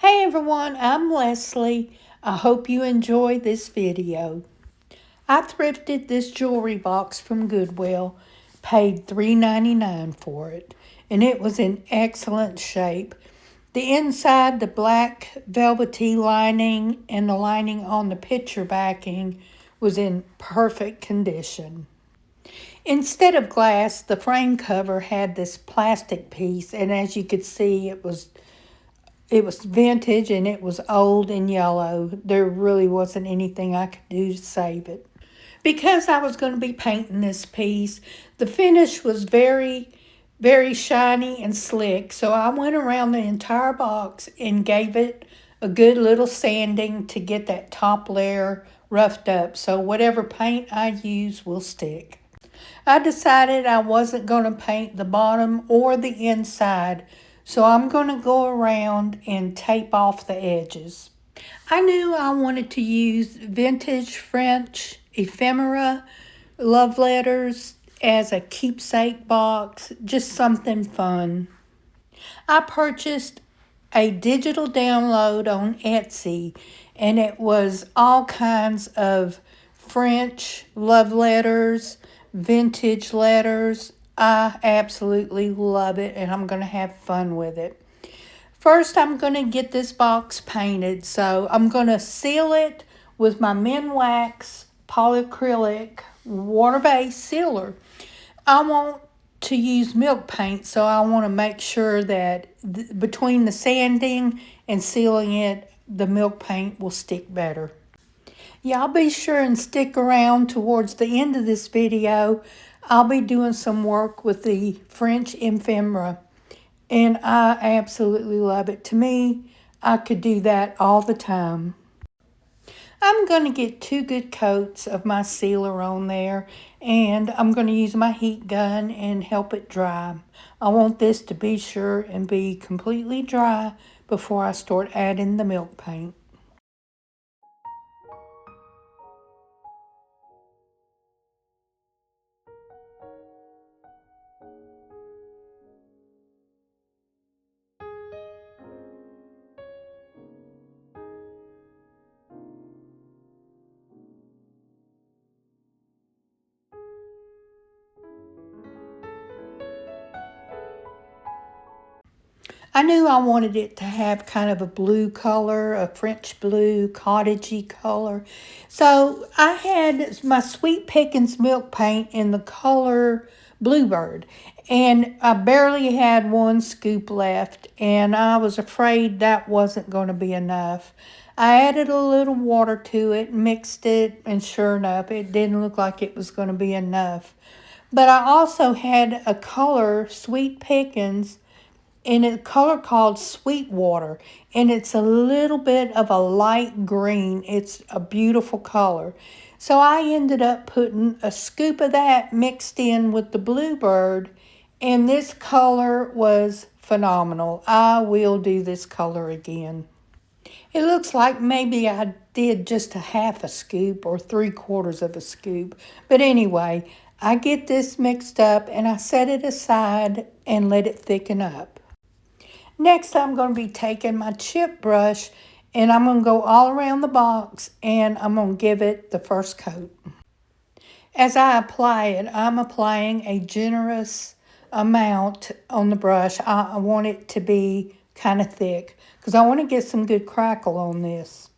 Hey everyone, I'm Leslie. I hope you enjoy this video. I thrifted this jewelry box from Goodwill, paid $3.99 for it, and it was in excellent shape. The inside, the black velvety lining and the lining on the picture backing was in perfect condition. Instead of glass, the frame cover had this plastic piece, and as you could see, it was vintage and it was old and yellow. There really wasn't anything I could do to save it. Because I was going to be painting this piece, the finish was very shiny and slick. So I went around the entire box and gave it a good little sanding to get that top layer roughed up. So whatever paint I use will stick. I decided I wasn't going to paint the bottom or the inside, so I'm going to go around and tape off the edges. I knew I wanted to use vintage French ephemera love letters as a keepsake box, just something fun. I purchased a digital download on Etsy, and it was all kinds of French love letters, vintage letters. I absolutely love it, and I'm going to have fun with it. First, I'm going to get this box painted, so I'm going to seal it with my Minwax polyacrylic water-based sealer. I want to use milk paint, so I want to make sure that between the sanding and sealing it, the milk paint will stick better. Y'all be sure and stick around towards the end of this video. I'll be doing some work with the French ephemera, and I absolutely love it. To me, I could do that all the time. I'm going to get 2 good coats of my sealer on there, and I'm going to use my heat gun and help it dry. I want this to be sure and be completely dry before I start adding the milk paint. I knew I wanted it to have kind of a blue color, a French blue, cottagey color. So I had my Sweet Pickins milk paint in the color Bluebird. And I barely had 1 scoop left, and I was afraid that wasn't going to be enough. I added a little water to it, mixed it, and sure enough, it didn't look like it was going to be enough. But I also had a color, Sweet Pickins, in a color called Sweetwater, and it's a little bit of a light green. It's a beautiful color. So I ended up putting a scoop of that mixed in with the Bluebird, and this color was phenomenal. I will do this color again. It looks like maybe I did just a half a scoop or 3/4 of a scoop. But anyway, I get this mixed up and I set it aside and let it thicken up. Next, I'm going to be taking my chip brush and I'm going to go all around the box and I'm going to give it the first coat. As I apply it, I'm applying a generous amount on the brush. I want it to be kind of thick because I want to get some good crackle on this.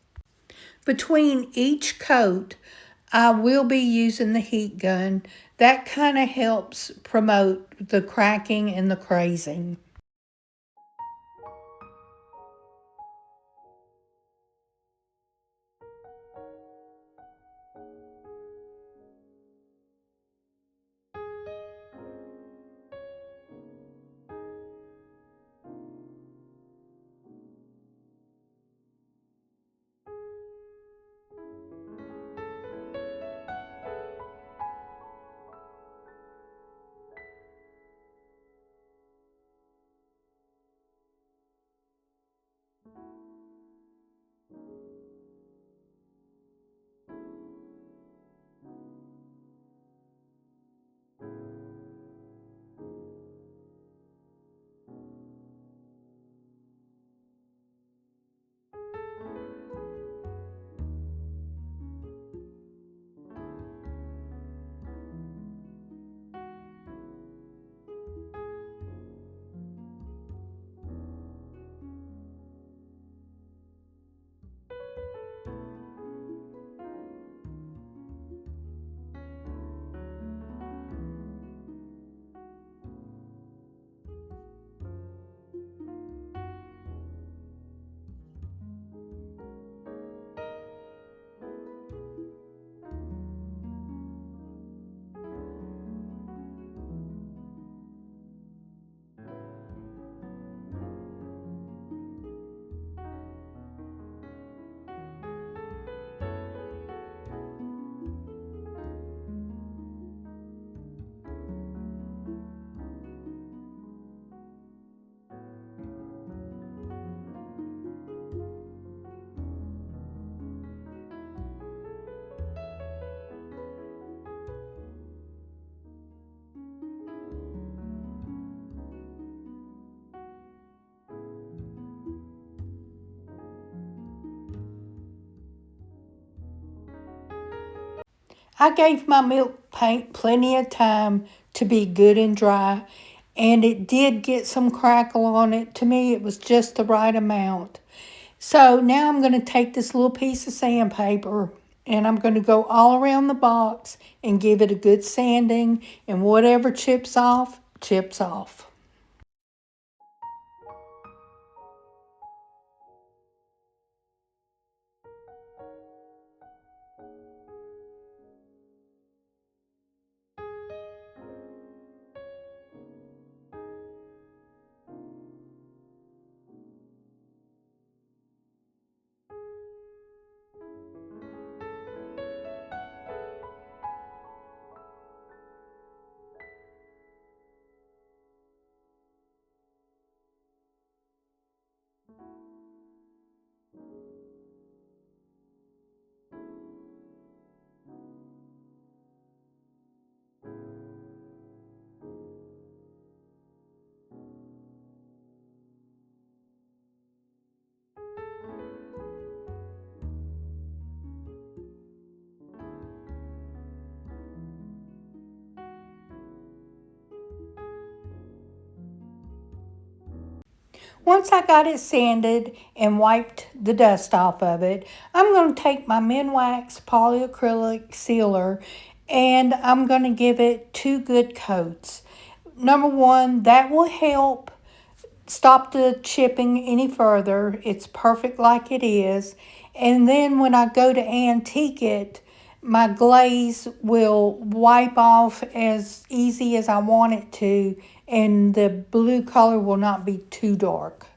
Between each coat, I will be using the heat gun. That kind of helps promote the cracking and the crazing. I gave my milk paint plenty of time to be good and dry, and it did get some crackle on it. To me, it was just the right amount. So now I'm going to take this little piece of sandpaper and I'm going to go all around the box and give it a good sanding, and whatever chips off, chips off. Once I got it sanded and wiped the dust off of it, I'm going to take my Minwax polyacrylic sealer and I'm going to give it 2 good coats. Number one, that will help stop the chipping any further. It's perfect like it is. And then when I go to antique it, my glaze will wipe off as easy as I want it to, and the blue color will not be too dark.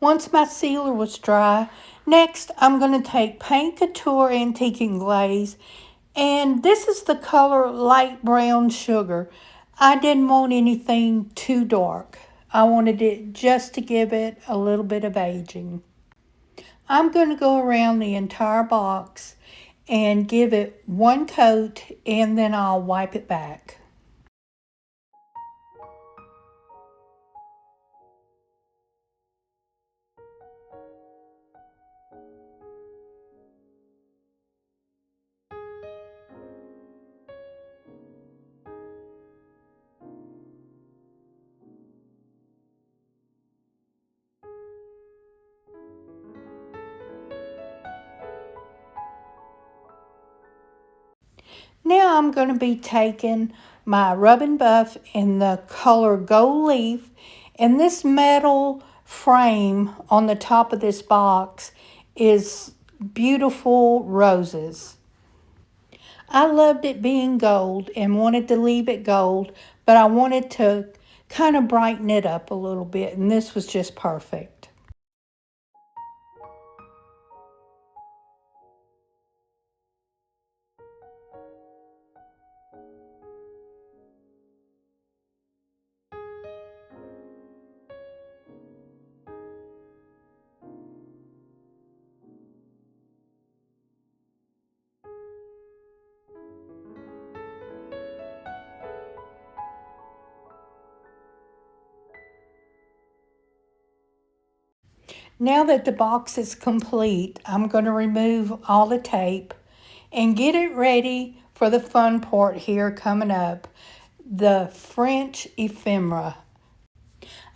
Once my sealer was dry, next I'm going to take Paint Couture Antique and Glaze, and this is the color light brown sugar. I didn't want anything too dark. I wanted it just to give it a little bit of aging. I'm going to go around the entire box and give it 1 coat, and then I'll wipe it back. Now I'm going to be taking my rub and buff in the color Gold Leaf, and this metal frame on the top of this box is beautiful roses. I loved it being gold and wanted to leave it gold, but I wanted to kind of brighten it up a little bit, and this was just perfect. Now that the box is complete, I'm going to remove all the tape and get it ready for the fun part here coming up, the French Ephemera.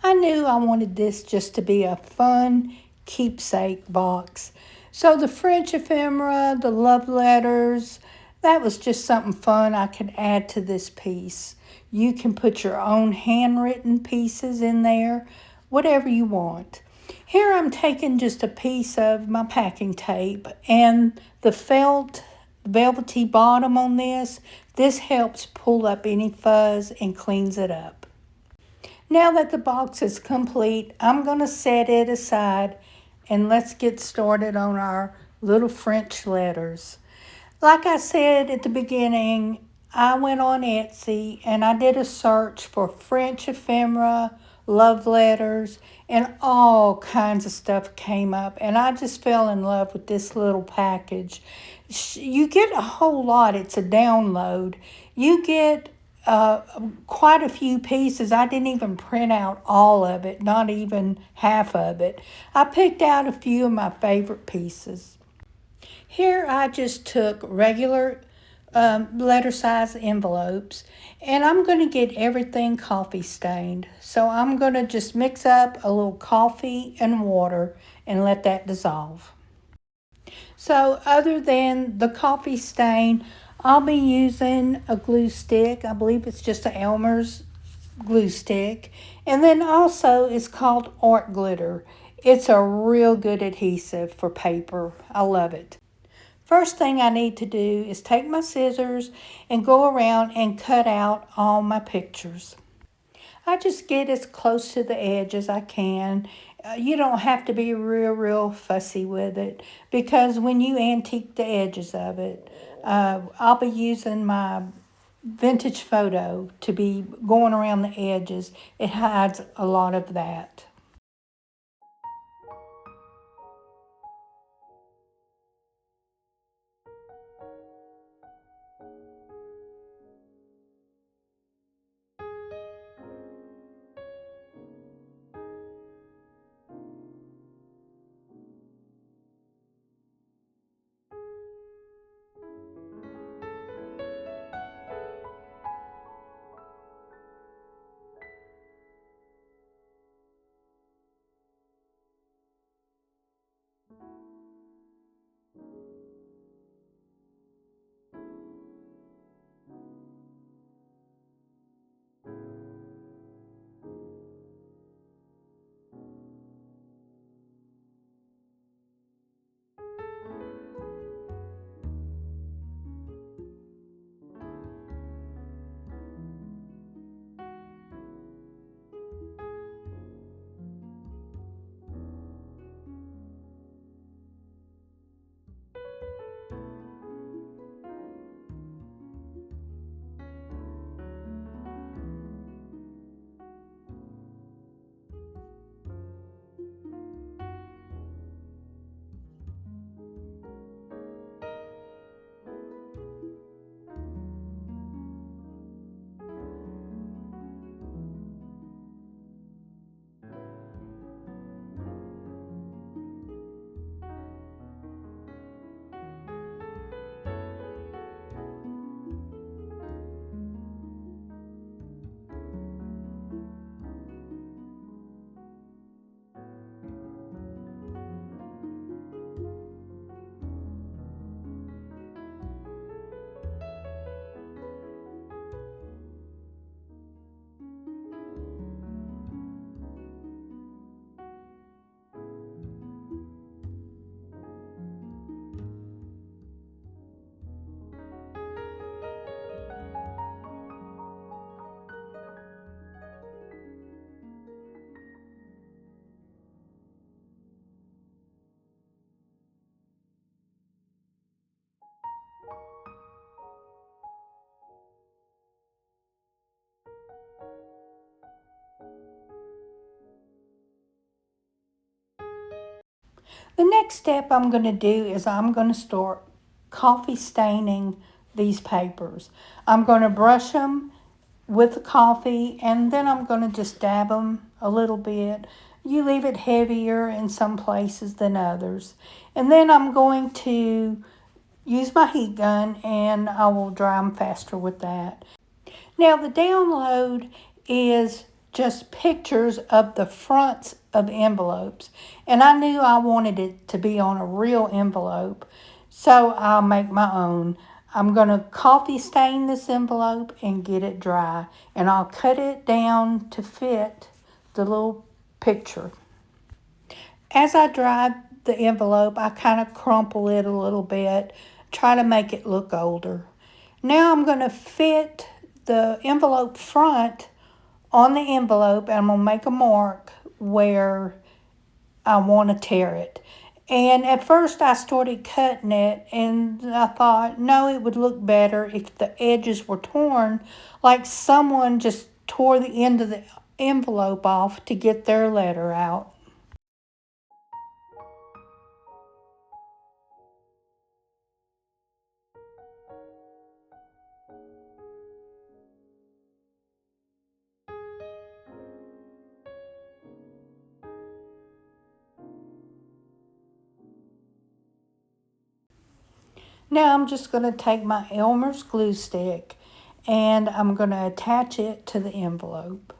I knew I wanted this just to be a fun keepsake box. So the French Ephemera, the love letters, that was just something fun I could add to this piece. You can put your own handwritten pieces in there, whatever you want. Here I'm taking just a piece of my packing tape and the felt velvety bottom on this. This helps pull up any fuzz and cleans it up. Now that the box is complete, I'm going to set it aside and let's get started on our little French letters. Like I said at the beginning, I went on Etsy and I did a search for French ephemera, love letters, and all kinds of stuff came up. And I just fell in love with this little package. You get a whole lot. It's a download. You get quite a few pieces. I didn't even print out all of it, not even half of it. I picked out a few of my favorite pieces. Here I just took regular letter size envelopes and I'm going to get everything coffee stained. So I'm going to just mix up a little coffee and water and let that dissolve. So other than the coffee stain, I'll be using a glue stick. I believe it's just an Elmer's glue stick. And then also it's called art glitter. It's a real good adhesive for paper. I love it. First thing I need to do is take my scissors and go around and cut out all my pictures. I just get as close to the edge as I can. You don't have to be real fussy with it because when you antique the edges of it, I'll be using my vintage photo to be going around the edges. It hides a lot of that. The next step I'm going to do is I'm going to start coffee staining these papers. I'm going to brush them with the coffee and then I'm going to just dab them a little bit. You leave it heavier in some places than others. And then I'm going to use my heat gun and I will dry them faster with that. Now the download is just pictures of the fronts of envelopes. And I knew I wanted it to be on a real envelope, so I'll make my own. I'm going to coffee stain this envelope and get it dry. And I'll cut it down to fit the little picture. As I dry the envelope, I kind of crumple it a little bit, try to make it look older. Now I'm going to fit the envelope front on the envelope and I'm going to make a mark where I want to tear it. And at first I started cutting it, and I thought, no, it would look better if the edges were torn, like someone just tore the end of the envelope off to get their letter out. Now I'm just going to take my Elmer's glue stick and I'm going to attach it to the envelope.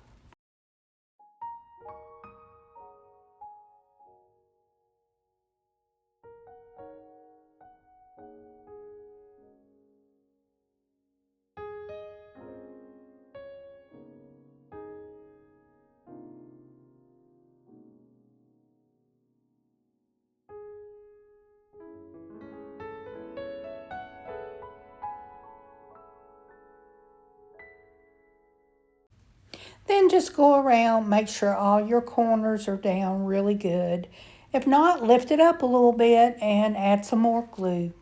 Then just go around, make sure all your corners are down really good. If not, lift it up a little bit and add some more glue.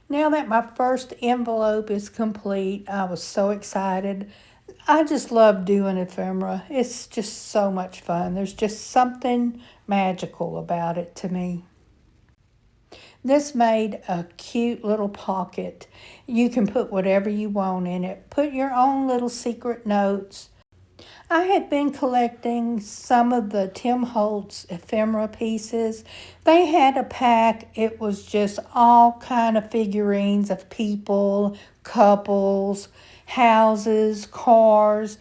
Now that my first envelope is complete, I was so excited. I just love doing ephemera. It's just so much fun. There's just something magical about it to me. This made a cute little pocket. You can put whatever you want in it. Put your own little secret notes. I had been collecting some of the Tim Holtz ephemera pieces. They had a pack. It was just all kind of figurines of people, couples, houses, cars.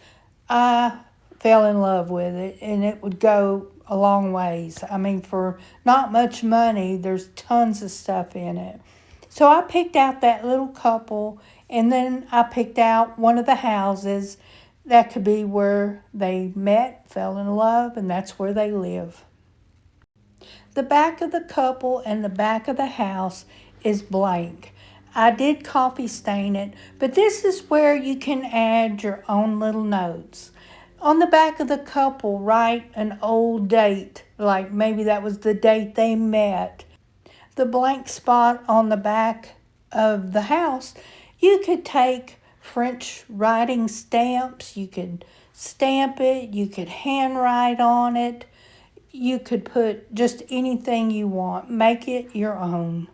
I fell in love with it, and it would go a long ways. I mean, for not much money, there's tons of stuff in it. So I picked out that little couple, and then I picked out one of the houses. That could be where they met, fell in love, and that's where they live. The back of the couple and the back of the house is blank. I did coffee stain it, but this is where you can add your own little notes. On the back of the couple, write an old date, like maybe that was the date they met. The blank spot on the back of the house, you could take French writing stamps, you could stamp it, you could handwrite on it, you could put just anything you want. Make it your own.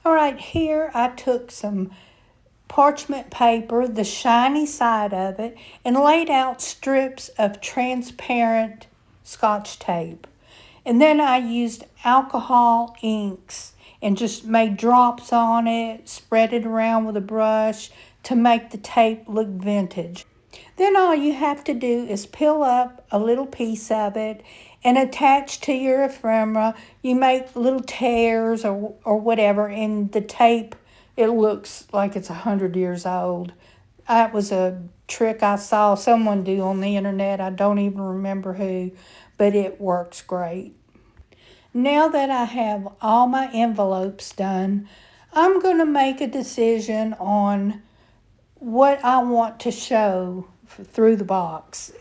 All right, here I took some parchment paper, the shiny side of it, and laid out strips of transparent Scotch tape. And then I used alcohol inks and just made drops on it, spread it around with a brush to make the tape look vintage. Then all you have to do is peel up a little piece of it and attach to your ephemera. You make little tears or whatever, and the tape, it looks like it's 100 years old. That was a trick I saw someone do on the internet. I don't even remember who, but it works great. Now that I have all my envelopes done, I'm going to make a decision on what I want to show through the box.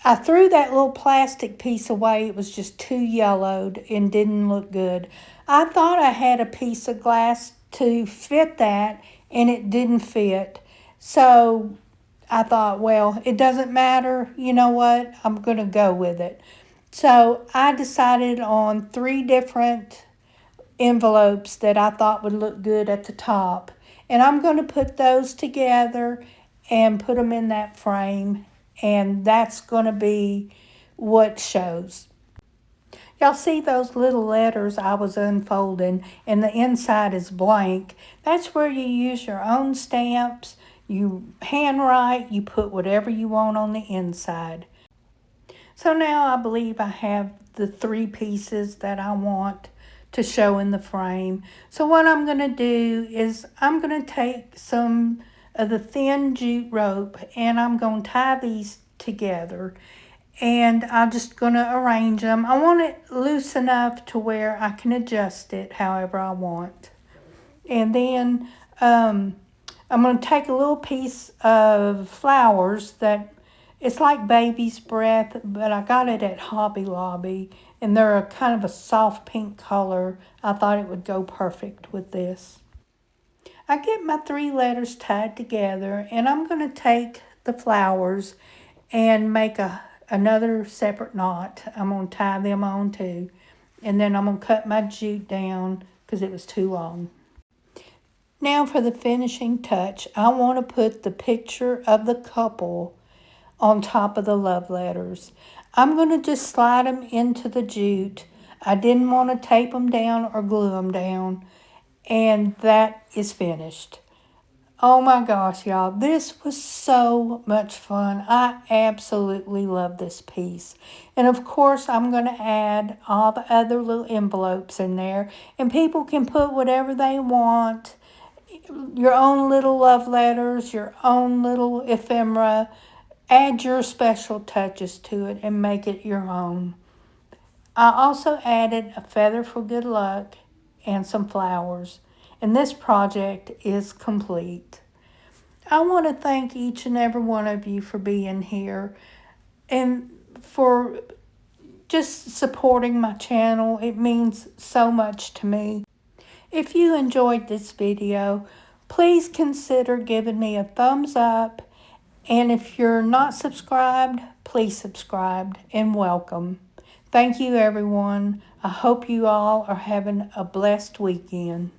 I threw that little plastic piece away. It was just too yellowed and didn't look good. I thought I had a piece of glass to fit that, and it didn't fit. So I thought, well, it doesn't matter. You know what? I'm going to go with it. So I decided on 3 different envelopes that I thought would look good at the top. And I'm going to put those together and put them in that frame. And that's going to be what shows. Y'all see those little letters I was unfolding, and the inside is blank. That's where you use your own stamps. You handwrite, you put whatever you want on the inside. So now I believe I have the 3 pieces that I want to show in the frame. So what I'm going to do is I'm going to take some of the thin jute rope and I'm going to tie these together. And I'm just going to arrange them. I want it loose enough to where I can adjust it however I want. And then I'm going to take a little piece of flowers that it's like baby's breath, but I got it at Hobby Lobby, and they're a kind of a soft pink color. I thought it would go perfect with this. I get my 3 letters tied together, and I'm going to take the flowers and make another separate knot. I'm going to tie them on too, and then I'm going to cut my jute down because it was too long. Now for the finishing touch, I want to put the picture of the couple on top of the love letters. I'm going to just slide them into the jute. I didn't want to tape them down or glue them down. And that is finished. Oh my gosh, y'all. This was so much fun. I absolutely love this piece. And of course, I'm going to add all the other little envelopes in there. And people can put whatever they want. Your own little love letters, your own little ephemera. Add your special touches to it and make it your own. I also added a feather for good luck and some flowers. And this project is complete. I want to thank each and every one of you for being here and for just supporting my channel. It means so much to me. If you enjoyed this video, please consider giving me a thumbs up. And if you're not subscribed, please subscribe and welcome. Thank you, everyone. I hope you all are having a blessed weekend.